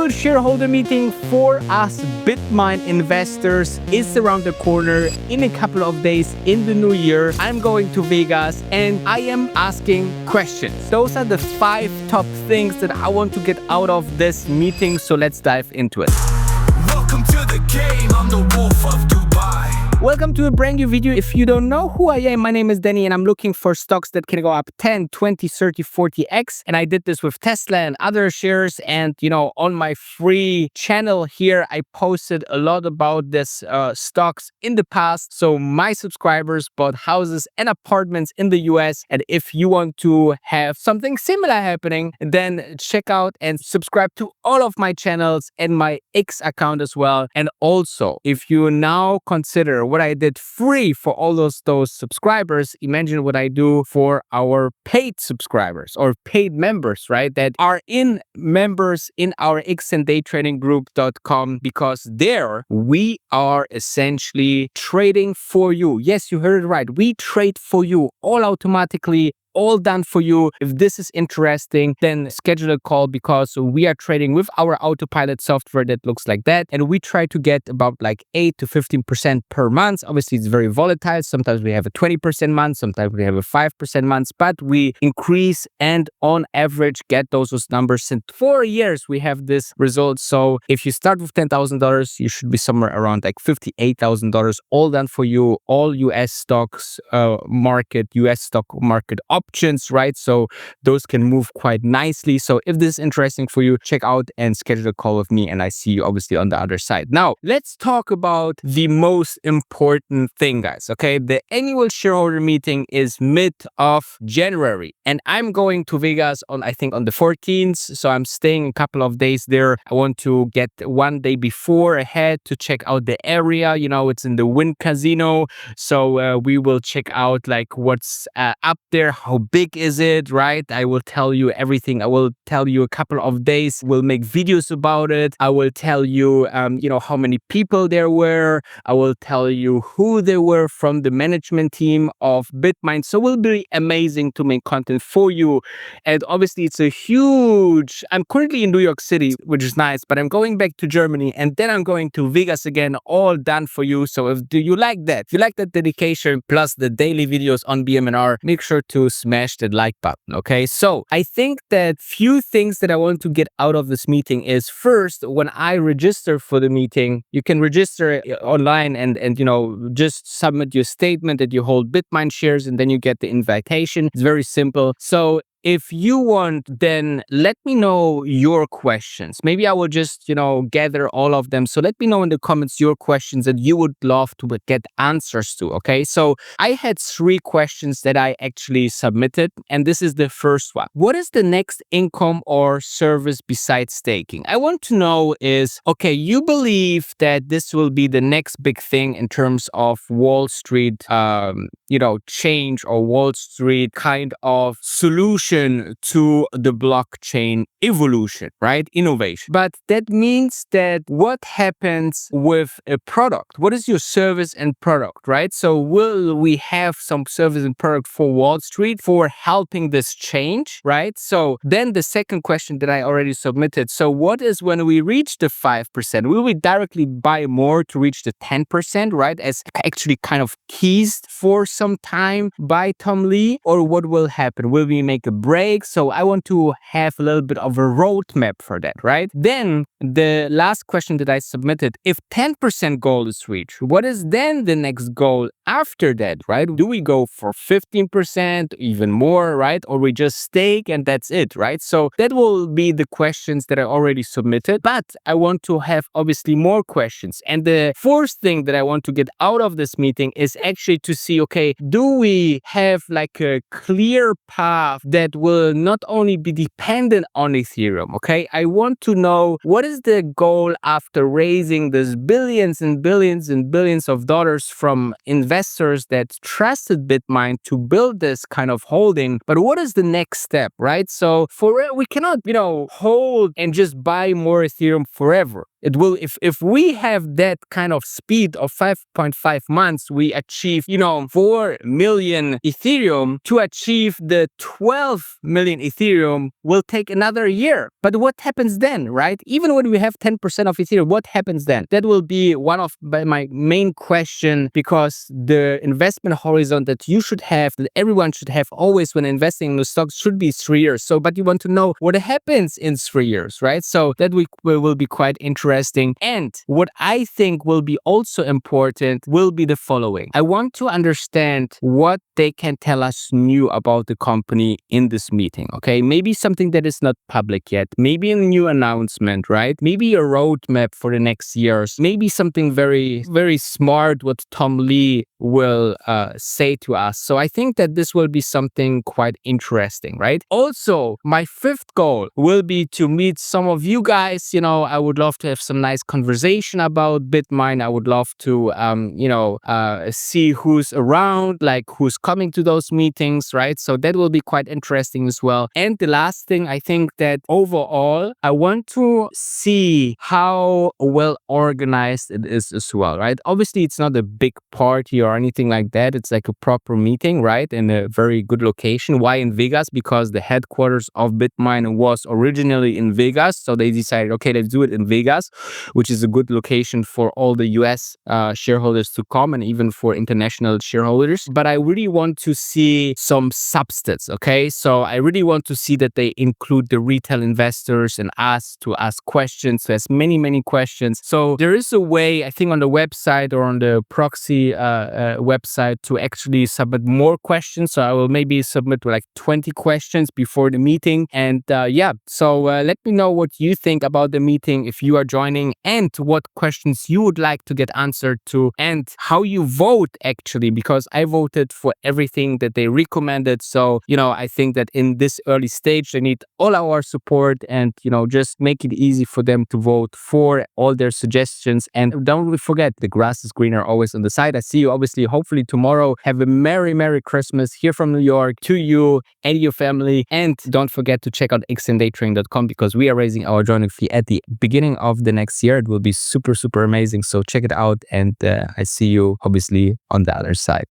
annual shareholder meeting for us Bitmine investors is around the corner in a couple of days in the new year. I'm going to Vegas and I am asking questions. Those are the 5 top things that I want to get out of this meeting. So let's dive into it. Welcome to the game, I'm the Wolf of Dubai. Welcome to a brand new video. If you don't know who I am, my name is Danny and I'm looking for stocks that can go up 10, 20, 30, 40x. And I did this with Tesla and other shares. And, on my free channel here, I posted a lot about this stocks in the past. So my subscribers bought houses and apartments in the US. And if you want to have something similar happening, then check out and subscribe to all of my channels and my X account as well. And also, if you now consider what I did free for all those subscribers, imagine what I do for our paid subscribers or paid members, right? That are members in our X and Day Trading Group.com, because there we are essentially trading for you. Yes, you heard it right. We trade for you all automatically. All done for you. If this is interesting, then schedule a call, because we are trading with our AutoPilot software that looks like that. And we try to get about like 8 to 15% per month. Obviously, it's very volatile. Sometimes we have a 20% month, sometimes we have a 5% month, but we increase and on average get those numbers. In 4 years, we have this result. So if you start with $10,000, you should be somewhere around like $58,000, all done for you, all US stocks US stock market options, right? So those can move quite nicely. So if this is interesting for you, check out and schedule a call with me, and I see you obviously on the other side. Now, let's talk about the most important thing, guys. Okay, the annual shareholder meeting is mid of January, and I'm going to Vegas on the 14th. So I'm staying a couple of days there. I want to get 1 day before ahead to check out the area. It's in the Wynn Casino. So we will check out like what's up there. How big is it, right? I will tell you everything. I will tell you a couple of days. We'll make videos about it. I will tell you, how many people there were. I will tell you who they were from the management team of Bitmine. So it will be amazing to make content for you. And obviously, it's a huge... I'm currently in New York City, which is nice, but I'm going back to Germany, and then I'm going to Vegas again, all done for you. So do you like that? If you like that dedication plus the daily videos on BMNR, make sure to smash that like button, okay? So I think that few things that I want to get out of this meeting is, first, when I register for the meeting, you can register online and just submit your statement that you hold Bitmine shares, and then you get the invitation. It's very simple. So if you want, then let me know your questions. Maybe I will just, gather all of them. So let me know in the comments your questions that you would love to get answers to, okay? So I had 3 questions that I actually submitted, and this is the first one. What is the next income or service besides staking? I want to know is, okay, you believe that this will be the next big thing in terms of Wall Street, change, or Wall Street kind of solution to the blockchain evolution, right? Innovation. But that means that what happens with a product? What is your service and product, right? So will we have some service and product for Wall Street for helping this change, right? So then the second question that I already submitted. So what is when we reach the 5%? Will we directly buy more to reach the 10%, right? As actually kind of teased for some time by Tom Lee, or what will happen? Will we make a break? So I want to have a little bit of a roadmap for that, right? Then the last question that I submitted, if 10% goal is reached, what is then the next goal after that, right? Do we go for 15%, even more, right? Or we just stake and that's it, right? So that will be the questions that I already submitted, but I want to have obviously more questions. And the fourth thing that I want to get out of this meeting is actually to see, okay, do we have like a clear path that will not only be dependent on Ethereum, okay? I want to know what is the goal after raising this billions and billions and billions of dollars from investors that trusted Bitmine to build this kind of holding, but what is the next step, right? So we cannot, hold and just buy more Ethereum forever. It will, if we have that kind of speed of 5.5 months, we achieve, 4 million Ethereum. To achieve the 12 million Ethereum will take another year. But what happens then, right? Even when we have 10% of Ethereum, what happens then? That will be one of my main question, because the investment horizon that you should have, that everyone should have always when investing in the stocks, should be 3 years. So, but you want to know what happens in 3 years, right? So that will be quite interesting. And what I think will be also important will be the following. I want to understand what they can tell us new about the company in this meeting, okay? Maybe something that is not public yet, maybe a new announcement, right? Maybe a roadmap for the next years, maybe something very, very smart what Tom Lee will say to us. So I think that this will be something quite interesting, right? Also, my fifth goal will be to meet some of you guys. I would love to have some nice conversation about BitMine. I would love to, see who's around, like who's coming to those meetings, right? So that will be quite interesting as well. And the last thing, I think that overall, I want to see how well organized it is as well, right? Obviously, it's not a big party or anything like that. It's like a proper meeting, right? In a very good location. Why in Vegas? Because the headquarters of BitMine was originally in Vegas. So they decided, okay, let's do it in Vegas, which is a good location for all the US shareholders to come, and even for international shareholders. But I really want to see some substance, okay? So I really want to see that they include the retail investors and us to ask questions, to ask many, many questions. So there is a way, I think, on the website or on the proxy website to actually submit more questions. So I will maybe submit like 20 questions before the meeting. And so let me know what you think about the meeting if you are joining, and what questions you would like to get answered to, and how you vote actually, because I voted for everything that they recommended. So, I think that in this early stage, they need all our support, and, just make it easy for them to vote for all their suggestions. And don't really forget, the grass is greener always on the side. I see you obviously, hopefully tomorrow. Have a Merry, Merry Christmas here from New York to you and your family. And don't forget to check out xndaytrading.com, because we are raising our joining fee at the beginning of the next year. It will be super, super amazing. So check it out. And I see you obviously on the other side.